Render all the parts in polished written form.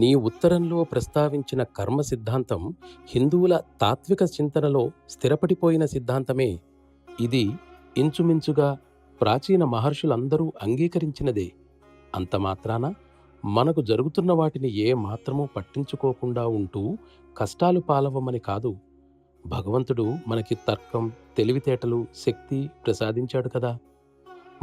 నీ ఉత్తరంలో ప్రస్తావించిన కర్మ సిద్ధాంతం హిందువుల తాత్విక చింతనలో స్థిరపడిపోయిన సిద్ధాంతమే. ఇది ఇంచుమించుగా ప్రాచీన మహర్షులందరూ అంగీకరించినదే. అంత మాత్రాన మనకు జరుగుతున్న వాటిని ఏ మాత్రమూ పట్టించుకోకుండా ఉంటూ కష్టాలు పాలవమని కాదు. భగవంతుడు మనకి తర్కం, తెలివితేటలు, శక్తి ప్రసాదించాడు కదా.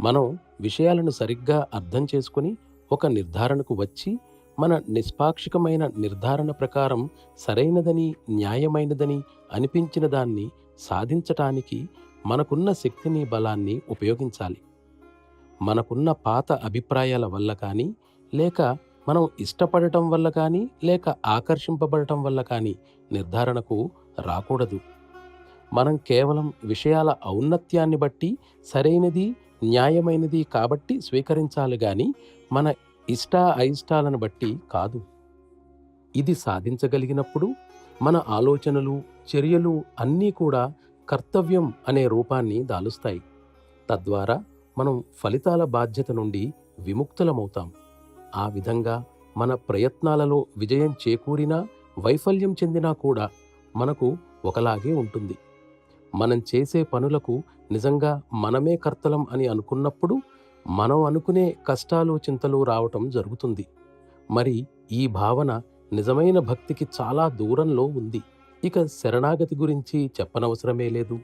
మనం విషయాలను సరిగ్గా అర్థం చేసుకుని ఒక నిర్ధారణకు వచ్చి మన నిష్పాక్షికమైన నిర్ధారణ ప్రకారం సరైనదని, న్యాయమైనదని అనిపించిన దాన్ని సాధించటానికి మనకున్న శక్తిని, బలాన్ని ఉపయోగించాలి. మనకున్న పాత అభిప్రాయాల వల్ల కానీ, లేక మనం ఇష్టపడటం వల్ల కానీ, లేక ఆకర్షింపబడటం వల్ల కానీ నిర్ధారణకు రాకూడదు. మనం కేవలం విషయాల ఔన్నత్యాన్ని బట్టి సరైనది, న్యాయమైనది కాబట్టి స్వీకరించాలి గాని మన అయిష్టాలను బట్టి కాదు. ఇది సాధించగలిగినప్పుడు మన ఆలోచనలు, చర్యలు అన్నీ కూడా కర్తవ్యం అనే రూపాన్ని దాలుస్తాయి. తద్వారా మనం ఫలితాల బాధ్యత నుండి విముక్తులమవుతాం. ఆ విధంగా మన ప్రయత్నాలలో విజయం చేకూరినా, వైఫల్యం చెందినా కూడా మనకు ఒకలాగే ఉంటుంది. మనం చేసే పనులకు నిజంగా మనమే కర్తలం అని అనుకున్నప్పుడు మనం అనుకునే కష్టాలు, చింతలు రావటం జరుగుతుంది. మరి ఈ భావన నిజమైన భక్తికి చాలా దూరంలో ఉంది. ఇక శరణాగతి గురించి చెప్పనవసరమే లేదు.